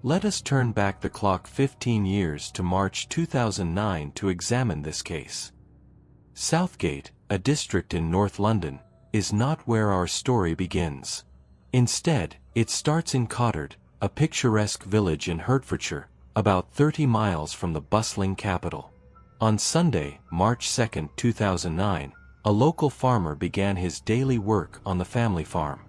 Let us turn back the clock 15 years to March 2009 to examine this case. Southgate, a district in North London, is not where our story begins. Instead, it starts in Cottard, a picturesque village in Hertfordshire, about 30 miles from the bustling capital. On Sunday, March 2, 2009, a local farmer began his daily work on the family farm.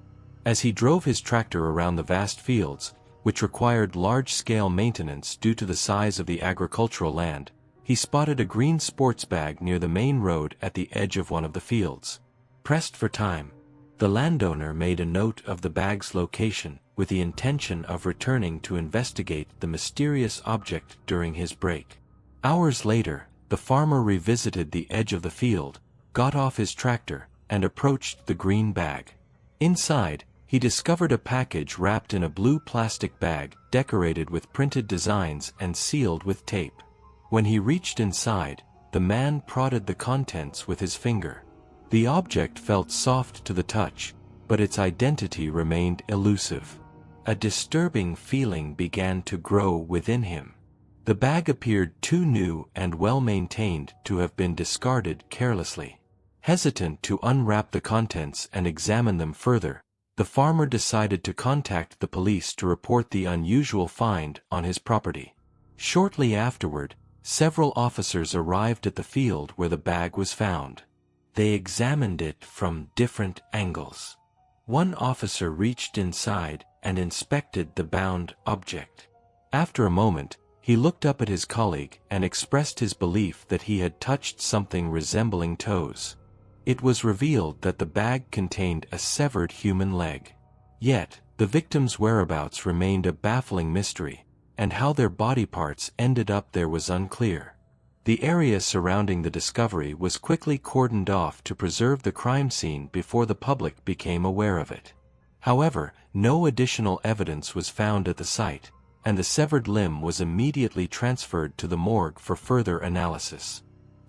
As he drove his tractor around the vast fields, which required large-scale maintenance due to the size of the agricultural land, he spotted a green sports bag near the main road at the edge of one of the fields. Pressed for time, the landowner made a note of the bag's location with the intention of returning to investigate the mysterious object during his break. Hours later, the farmer revisited the edge of the field, got off his tractor, and approached the green bag. Inside, he discovered a package wrapped in a blue plastic bag, decorated with printed designs and sealed with tape. When he reached inside, the man prodded the contents with his finger. The object felt soft to the touch, but its identity remained elusive. A disturbing feeling began to grow within him. The bag appeared too new and well-maintained to have been discarded carelessly. Hesitant to unwrap the contents and examine them further, the farmer decided to contact the police to report the unusual find on his property. Shortly afterward, several officers arrived at the field where the bag was found. They examined it from different angles. One officer reached inside and inspected the bound object. After a moment, he looked up at his colleague and expressed his belief that he had touched something resembling toes. It was revealed that the bag contained a severed human leg. Yet, the victims' whereabouts remained a baffling mystery, and how their body parts ended up there was unclear. The area surrounding the discovery was quickly cordoned off to preserve the crime scene before the public became aware of it. However, no additional evidence was found at the site, and the severed limb was immediately transferred to the morgue for further analysis.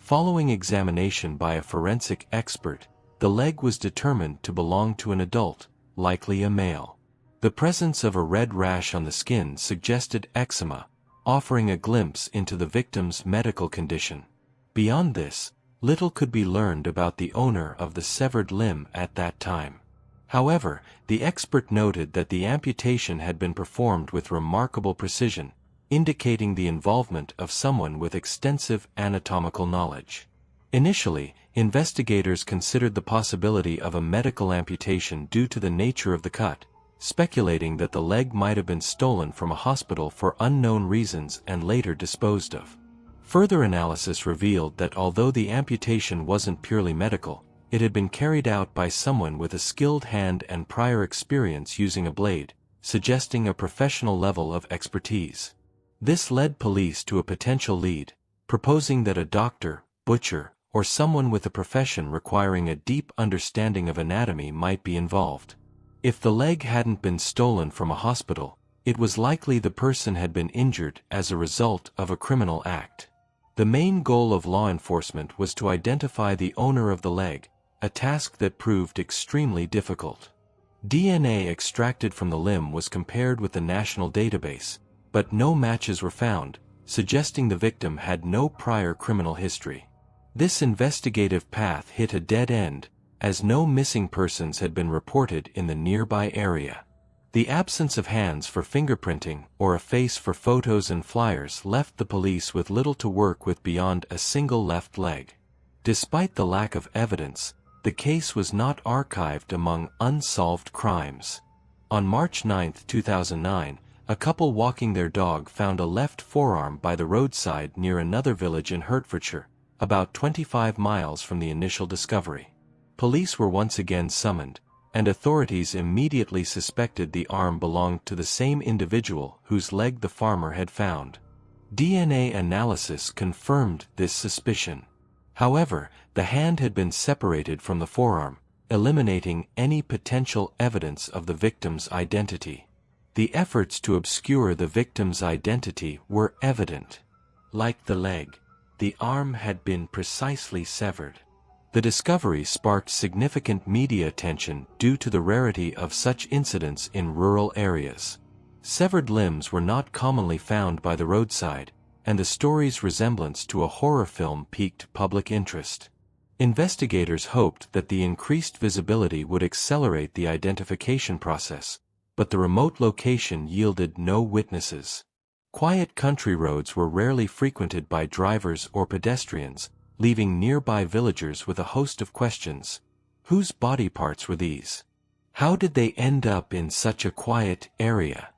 Following examination by a forensic expert, the leg was determined to belong to an adult, likely a male. The presence of a red rash on the skin suggested eczema, offering a glimpse into the victim's medical condition. Beyond this, little could be learned about the owner of the severed limb at that time. However, the expert noted that the amputation had been performed with remarkable precision, indicating the involvement of someone with extensive anatomical knowledge. Initially, investigators considered the possibility of a medical amputation due to the nature of the cut, speculating that the leg might have been stolen from a hospital for unknown reasons and later disposed of. Further analysis revealed that although the amputation wasn't purely medical, it had been carried out by someone with a skilled hand and prior experience using a blade, suggesting a professional level of expertise. This led police to a potential lead, proposing that a doctor, butcher, or someone with a profession requiring a deep understanding of anatomy might be involved. If the leg hadn't been stolen from a hospital, it was likely the person had been injured as a result of a criminal act. The main goal of law enforcement was to identify the owner of the leg, a task that proved extremely difficult. DNA extracted from the limb was compared with the national database, but no matches were found, suggesting the victim had no prior criminal history. This investigative path hit a dead end, as no missing persons had been reported in the nearby area. The absence of hands for fingerprinting or a face for photos and flyers left the police with little to work with beyond a single left leg. Despite the lack of evidence, the case was not archived among unsolved crimes. On March 9, 2009, a couple walking their dog found a left forearm by the roadside near another village in Hertfordshire, about 25 miles from the initial discovery. Police were once again summoned, and authorities immediately suspected the arm belonged to the same individual whose leg the farmer had found. DNA analysis confirmed this suspicion. However, the hand had been separated from the forearm, eliminating any potential evidence of the victim's identity. The efforts to obscure the victim's identity were evident. Like the leg, the arm had been precisely severed. The discovery sparked significant media attention due to the rarity of such incidents in rural areas. Severed limbs were not commonly found by the roadside, and the story's resemblance to a horror film piqued public interest. Investigators hoped that the increased visibility would accelerate the identification process, but the remote location yielded no witnesses. Quiet country roads were rarely frequented by drivers or pedestrians, leaving nearby villagers with a host of questions. Whose body parts were these? How did they end up in such a quiet area?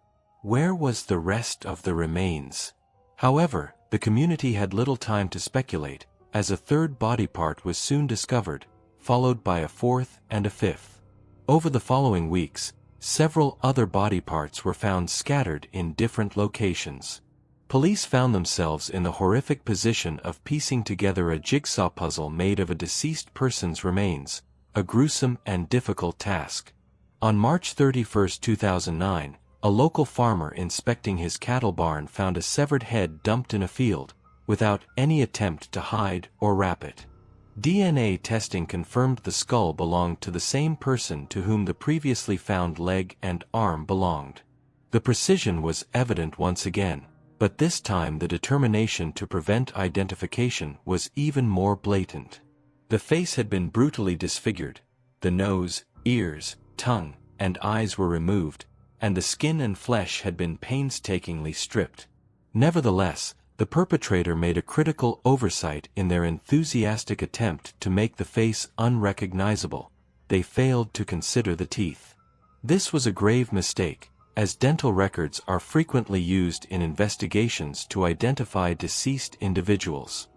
Where was the rest of the remains? However, the community had little time to speculate, as a third body part was soon discovered, followed by a fourth and a fifth. Over the following weeks, several other body parts were found scattered in different locations. Police found themselves in the horrific position of piecing together a jigsaw puzzle made of a deceased person's remains, a gruesome and difficult task. On March 31, 2009, a local farmer inspecting his cattle barn found a severed head dumped in a field, without any attempt to hide or wrap it. DNA testing confirmed the skull belonged to the same person to whom the previously found leg and arm belonged. The precision was evident once again, but this time the determination to prevent identification was even more blatant. The face had been brutally disfigured, the nose, ears, tongue, and eyes were removed, and the skin and flesh had been painstakingly stripped. Nevertheless, the perpetrator made a critical oversight in their enthusiastic attempt to make the face unrecognizable. They failed to consider the teeth. This was a grave mistake, as dental records are frequently used in investigations to identify deceased individuals.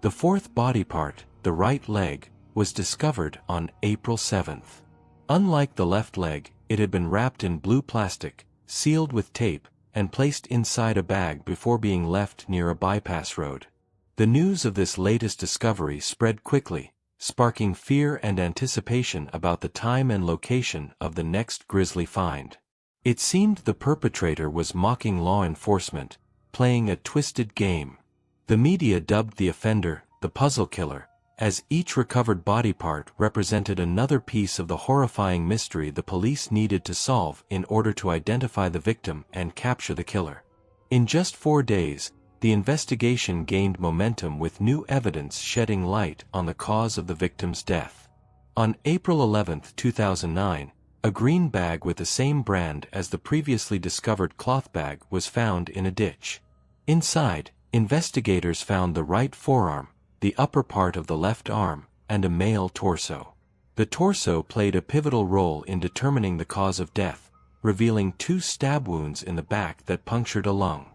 The fourth body part, the right leg, was discovered on April 7th. Unlike the left leg, it had been wrapped in blue plastic, sealed with tape, and placed inside a bag before being left near a bypass road. The news of this latest discovery spread quickly, sparking fear and anticipation about the time and location of the next grisly find. It seemed the perpetrator was mocking law enforcement, playing a twisted game. The media dubbed the offender the puzzle killer, as each recovered body part represented another piece of the horrifying mystery the police needed to solve in order to identify the victim and capture the killer. In just 4 days, the investigation gained momentum with new evidence shedding light on the cause of the victim's death. On April 11, 2009, a green bag with the same brand as the previously discovered cloth bag was found in a ditch. Inside, investigators found the right forearm, the upper part of the left arm, and a male torso. The torso played a pivotal role in determining the cause of death, revealing 2 stab wounds in the back that punctured a lung.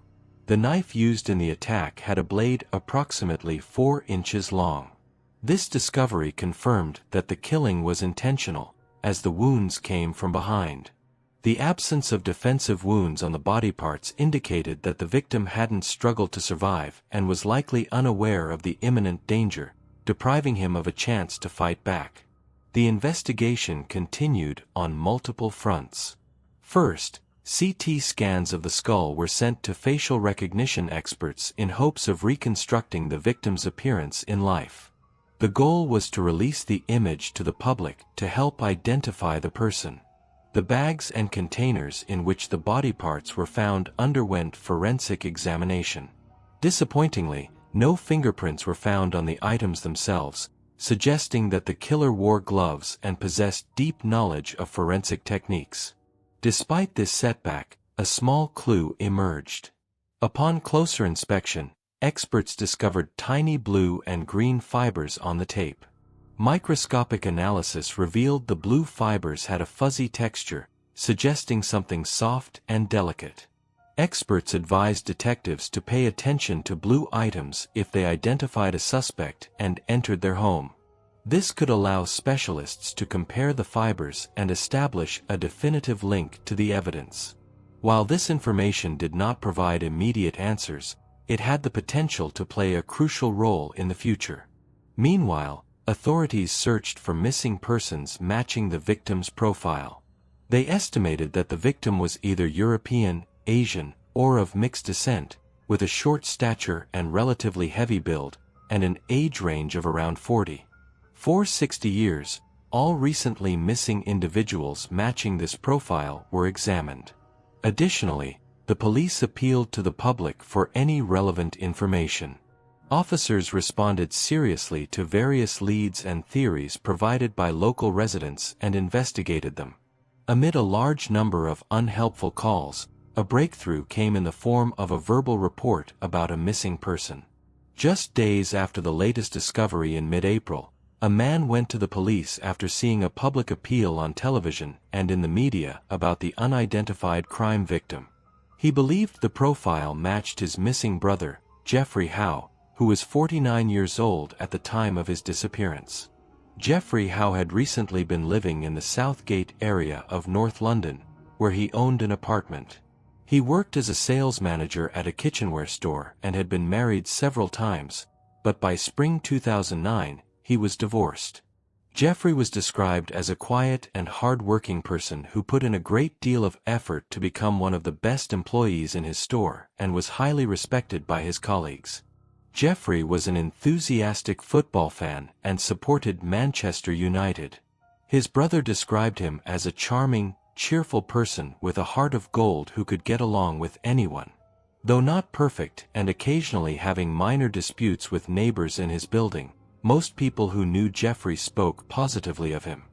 The knife used in the attack had a blade approximately 4 inches long. This discovery confirmed that the killing was intentional, as the wounds came from behind. The absence of defensive wounds on the body parts indicated that the victim hadn't struggled to survive and was likely unaware of the imminent danger, depriving him of a chance to fight back. The investigation continued on multiple fronts. First, CT scans of the skull were sent to facial recognition experts in hopes of reconstructing the victim's appearance in life. The goal was to release the image to the public to help identify the person. The bags and containers in which the body parts were found underwent forensic examination. Disappointingly, no fingerprints were found on the items themselves, suggesting that the killer wore gloves and possessed deep knowledge of forensic techniques. Despite this setback, a small clue emerged. Upon closer inspection, experts discovered tiny blue and green fibers on the tape. Microscopic analysis revealed the blue fibers had a fuzzy texture, suggesting something soft and delicate. Experts advised detectives to pay attention to blue items if they identified a suspect and entered their home. This could allow specialists to compare the fibers and establish a definitive link to the evidence. While this information did not provide immediate answers, it had the potential to play a crucial role in the future. Meanwhile, authorities searched for missing persons matching the victim's profile. They estimated that the victim was either European, Asian, or of mixed descent, with a short stature and relatively heavy build, and an age range of around 40. For 60 years, all recently missing individuals matching this profile were examined. Additionally, the police appealed to the public for any relevant information. Officers responded seriously to various leads and theories provided by local residents and investigated them. Amid a large number of unhelpful calls, a breakthrough came in the form of a verbal report about a missing person. Just days after the latest discovery in mid-April, a man went to the police after seeing a public appeal on television and in the media about the unidentified crime victim. He believed the profile matched his missing brother, Geoffrey Howe, who was 49 years old at the time of his disappearance. Geoffrey Howe had recently been living in the Southgate area of North London, where he owned an apartment. He worked as a sales manager at a kitchenware store and had been married several times, but by spring 2009, he was divorced. Geoffrey was described as a quiet and hard-working person who put in a great deal of effort to become one of the best employees in his store and was highly respected by his colleagues. Geoffrey was an enthusiastic football fan and supported Manchester United. His brother described him as a charming, cheerful person with a heart of gold who could get along with anyone. Though not perfect and occasionally having minor disputes with neighbors in his building, most people who knew Geoffrey spoke positively of him.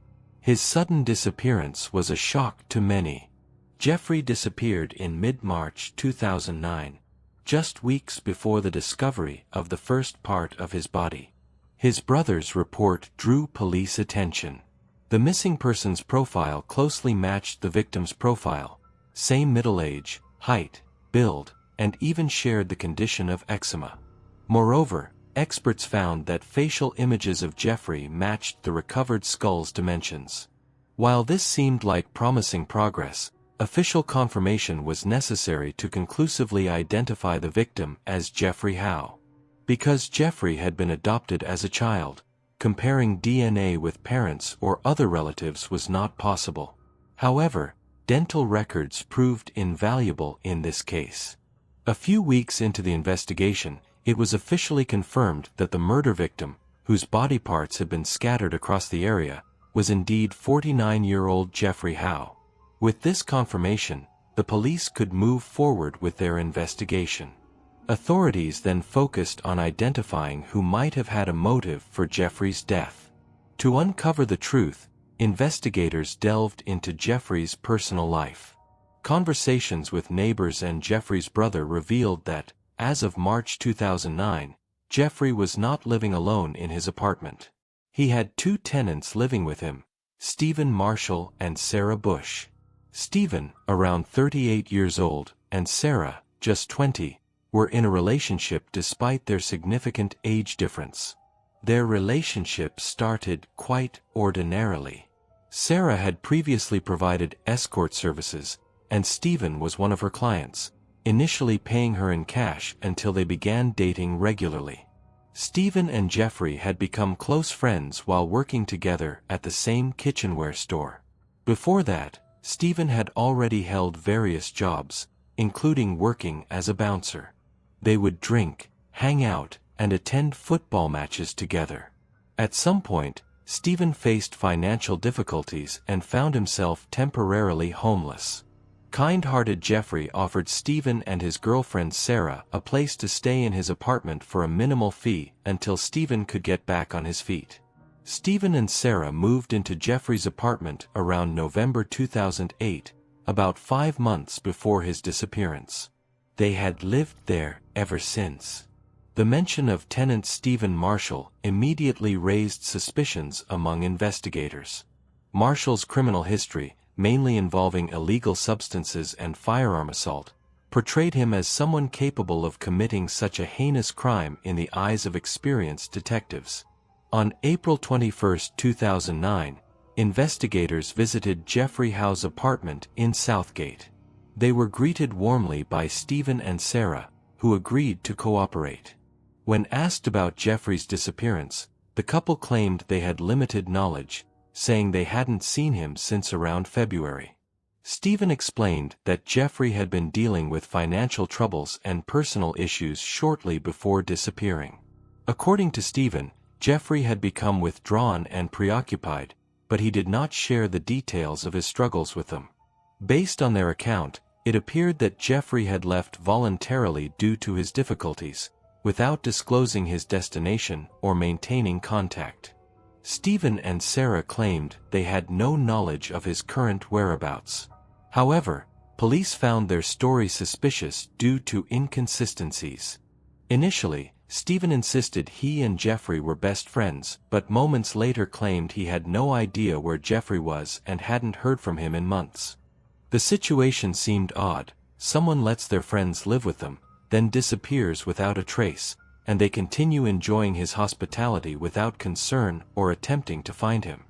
His sudden disappearance was a shock to many. Geoffrey disappeared in mid-March 2009, just weeks before the discovery of the first part of his body. His brother's report drew police attention. The missing person's profile closely matched the victim's profile, same middle age, height, build, and even shared the condition of eczema. Moreover, experts found that facial images of Geoffrey matched the recovered skull's dimensions. While this seemed like promising progress, official confirmation was necessary to conclusively identify the victim as Geoffrey Howe. Because Geoffrey had been adopted as a child, comparing DNA with parents or other relatives was not possible. However, dental records proved invaluable in this case. A few weeks into the investigation, it was officially confirmed that the murder victim, whose body parts had been scattered across the area, was indeed 49-year-old Geoffrey Howe. With this confirmation, the police could move forward with their investigation. Authorities then focused on identifying who might have had a motive for Geoffrey's death. To uncover the truth, investigators delved into Geoffrey's personal life. Conversations with neighbors and Geoffrey's brother revealed that, as of March 2009, Geoffrey was not living alone in his apartment. He had two tenants living with him, Stephen Marshall and Sarah Bush. Stephen, around 38 years old, and Sarah, just 20, were in a relationship despite their significant age difference. Their relationship started quite ordinarily. Sarah had previously provided escort services, and Stephen was one of her clients, initially paying her in cash until they began dating regularly. Stephen and Geoffrey had become close friends while working together at the same kitchenware store. Before that, Stephen had already held various jobs, including working as a bouncer. They would drink, hang out, and attend football matches together. At some point, Stephen faced financial difficulties and found himself temporarily homeless. Kind-hearted Geoffrey offered Stephen and his girlfriend Sarah a place to stay in his apartment for a minimal fee until Stephen could get back on his feet. Stephen and Sarah moved into Geoffrey's apartment around November 2008, about 5 months before his disappearance. They had lived there ever since. The mention of tenant Stephen Marshall immediately raised suspicions among investigators. Marshall's criminal history, mainly involving illegal substances and firearm assault, portrayed him as someone capable of committing such a heinous crime in the eyes of experienced detectives. On April 21, 2009, investigators visited Geoffrey Howe's apartment in Southgate. They were greeted warmly by Stephen and Sarah, who agreed to cooperate. When asked about Geoffrey's disappearance, the couple claimed they had limited knowledge, saying they hadn't seen him since around February. Stephen explained that Geoffrey had been dealing with financial troubles and personal issues shortly before disappearing. According to Stephen, Geoffrey had become withdrawn and preoccupied, but he did not share the details of his struggles with them. Based on their account, It appeared that Geoffrey had left voluntarily due to his difficulties, without disclosing his destination or maintaining contact. Stephen and Sarah claimed they had no knowledge of his current whereabouts. However, police found their story suspicious due to inconsistencies. Initially, Stephen insisted he and Geoffrey were best friends, but moments later claimed he had no idea where Geoffrey was and hadn't heard from him in months. The situation seemed odd. Someone lets their friends live with them, then disappears without a trace, and they continue enjoying his hospitality without concern or attempting to find him.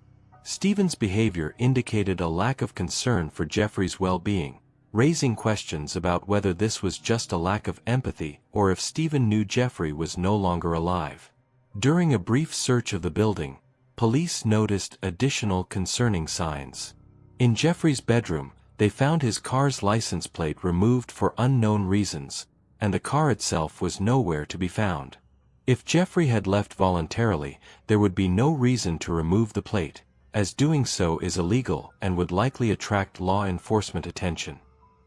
Stephen's behavior indicated a lack of concern for Geoffrey's well-being, raising questions about whether this was just a lack of empathy or if Stephen knew Geoffrey was no longer alive. During a brief search of the building, police noticed additional concerning signs. In Geoffrey's bedroom, they found his car's license plate removed for unknown reasons, and the car itself was nowhere to be found. If Geoffrey had left voluntarily, there would be no reason to remove the plate, as doing so is illegal and would likely attract law enforcement attention.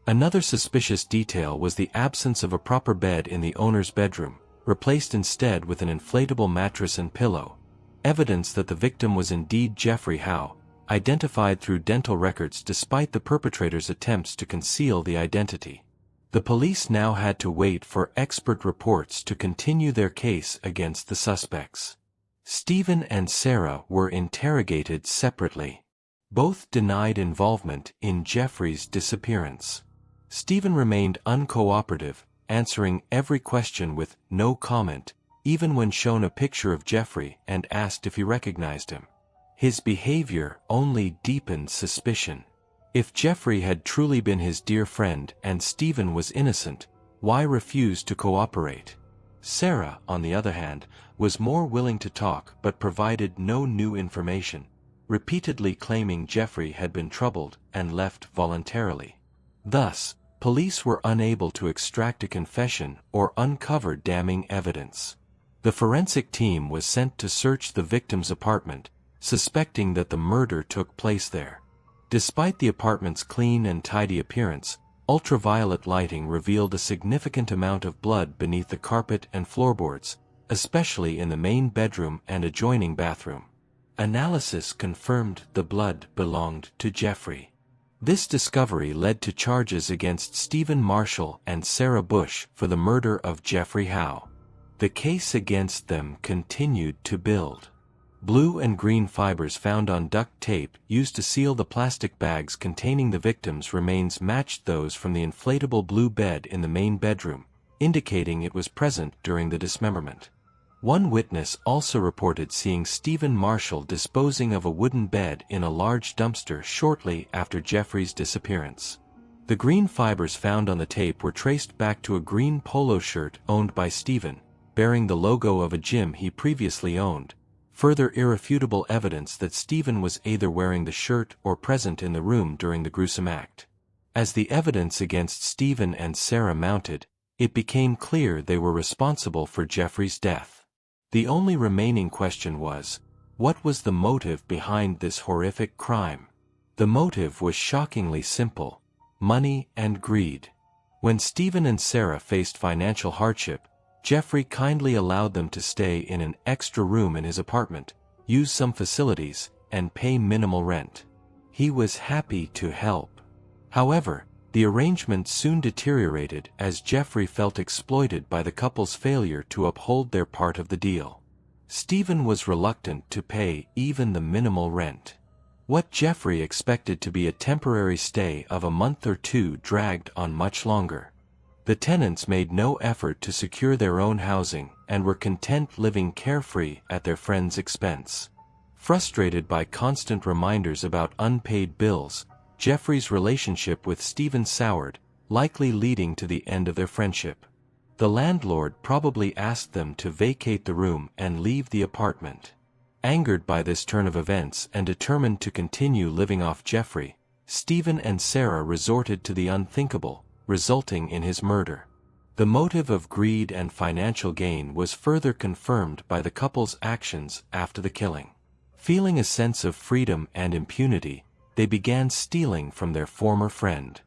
Another suspicious detail was the absence of a proper bed in the owner's bedroom, replaced instead with an inflatable mattress and pillow, evidence that the victim was indeed Geoffrey Howe, identified through dental records despite the perpetrator's attempts to conceal the identity. The police now had to wait for expert reports to continue their case against the suspects. Stephen and Sarah were interrogated separately. Both denied involvement in Geoffrey's disappearance. Stephen remained uncooperative, answering every question with no comment, even when shown a picture of Geoffrey and asked if he recognized him. His behavior only deepened suspicion. If Geoffrey had truly been his dear friend and Stephen was innocent, why refuse to cooperate? Sarah, on the other hand, was more willing to talk but provided no new information, repeatedly claiming Geoffrey had been troubled and left voluntarily. Thus, police were unable to extract a confession or uncover damning evidence. The forensic team was sent to search the victim's apartment, suspecting that the murder took place there. Despite the apartment's clean and tidy appearance, ultraviolet lighting revealed a significant amount of blood beneath the carpet and floorboards, especially in the main bedroom and adjoining bathroom. Analysis confirmed the blood belonged to Geoffrey. This discovery led to charges against Stephen Marshall and Sarah Bush for the murder of Geoffrey Howe. The case against them continued to build. Blue and green fibers found on duct tape used to seal the plastic bags containing the victims' remains matched those from the inflatable blue bed in the main bedroom, indicating it was present during the dismemberment. One witness also reported seeing Stephen Marshall disposing of a wooden bed in a large dumpster shortly after Geoffrey's disappearance. The green fibers found on the tape were traced back to a green polo shirt owned by Stephen, bearing the logo of a gym he previously owned, further irrefutable evidence that Stephen was either wearing the shirt or present in the room during the gruesome act. As the evidence against Stephen and Sarah mounted, it became clear they were responsible for Geoffrey's death. The only remaining question was, what was the motive behind this horrific crime? The motive was shockingly simple: money and greed. When Stephen and Sarah faced financial hardship, Geoffrey kindly allowed them to stay in an extra room in his apartment, use some facilities, and pay minimal rent. He was happy to help. However, the arrangement soon deteriorated as Geoffrey felt exploited by the couple's failure to uphold their part of the deal. Stephen was reluctant to pay even the minimal rent. What Geoffrey expected to be a temporary stay of a month or two dragged on much longer. The tenants made no effort to secure their own housing and were content living carefree at their friends' expense. Frustrated by constant reminders about unpaid bills, Geoffrey's relationship with Stephen soured, likely leading to the end of their friendship. The landlord probably asked them to vacate the room and leave the apartment. Angered by this turn of events and determined to continue living off Geoffrey, Stephen and Sarah resorted to the unthinkable, resulting in his murder. The motive of greed and financial gain was further confirmed by the couple's actions after the killing. Feeling a sense of freedom and impunity, they began stealing from their former friend.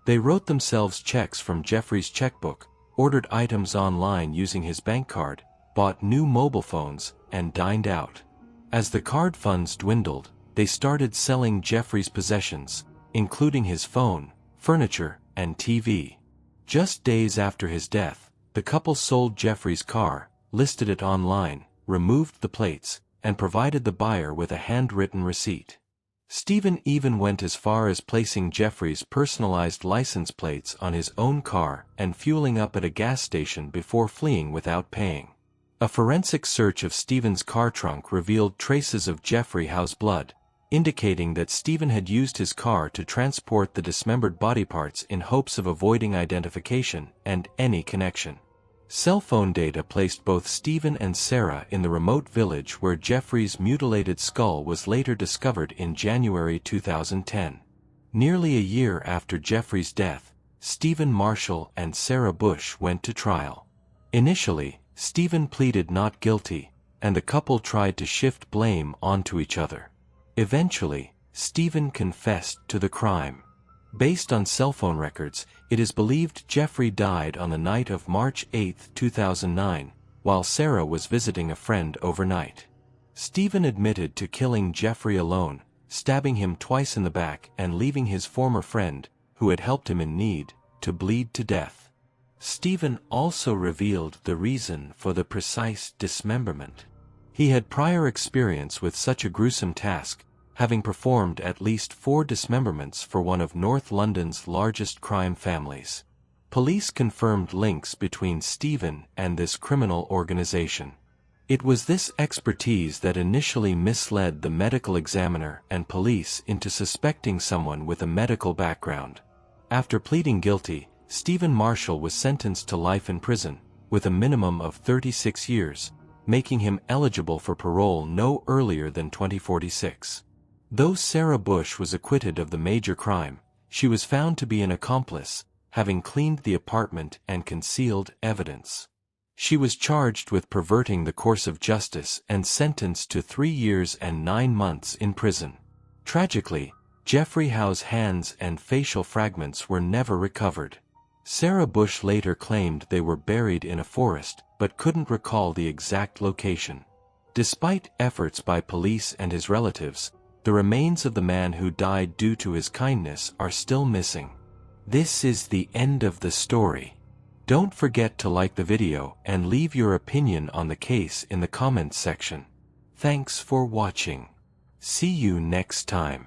They wrote themselves checks from Geoffrey's checkbook, ordered items online using his bank card, bought new mobile phones, and dined out. As the card funds dwindled, they started selling Geoffrey's possessions, including his phone, furniture, and TV. Just days after his death, the couple sold Geoffrey's car, listed it online, removed the plates, and provided the buyer with a handwritten receipt. Stephen even went as far as placing Geoffrey's personalized license plates on his own car and fueling up at a gas station before fleeing without paying. A forensic search of Stephen's car trunk revealed traces of Geoffrey Howe's blood, indicating that Stephen had used his car to transport the dismembered body parts in hopes of avoiding identification and any connection. Cell phone data placed both Stephen and Sarah in the remote village where Geoffrey's mutilated skull was later discovered in January 2010. Nearly a year after Geoffrey's death, Stephen Marshall and Sarah Bush went to trial. Initially, Stephen pleaded not guilty, and the couple tried to shift blame onto each other. Eventually, Stephen confessed to the crime. Based on cell phone records, it is believed Geoffrey died on the night of March 8, 2009, while Sarah was visiting a friend overnight. Stephen admitted to killing Geoffrey alone, stabbing him twice in the back and leaving his former friend, who had helped him in need, to bleed to death. Stephen also revealed the reason for the precise dismemberment. He had prior experience with such a gruesome task, having performed at least 4 dismemberments for one of North London's largest crime families. Police confirmed links between Stephen and this criminal organization. It was this expertise that initially misled the medical examiner and police into suspecting someone with a medical background. After pleading guilty, Stephen Marshall was sentenced to life in prison, with a minimum of 36 years, making him eligible for parole no earlier than 2046. Though Sarah Bush was acquitted of the major crime, she was found to be an accomplice, having cleaned the apartment and concealed evidence. She was charged with perverting the course of justice and sentenced to 3 years and 9 months in prison. Tragically, Geoffrey Howe's hands and facial fragments were never recovered. Sarah Bush later claimed they were buried in a forest, but couldn't recall the exact location. Despite efforts by police and his relatives, the remains of the man who died due to his kindness are still missing. This is the end of the story. Don't forget to like the video and leave your opinion on the case in the comments section. Thanks for watching. See you next time.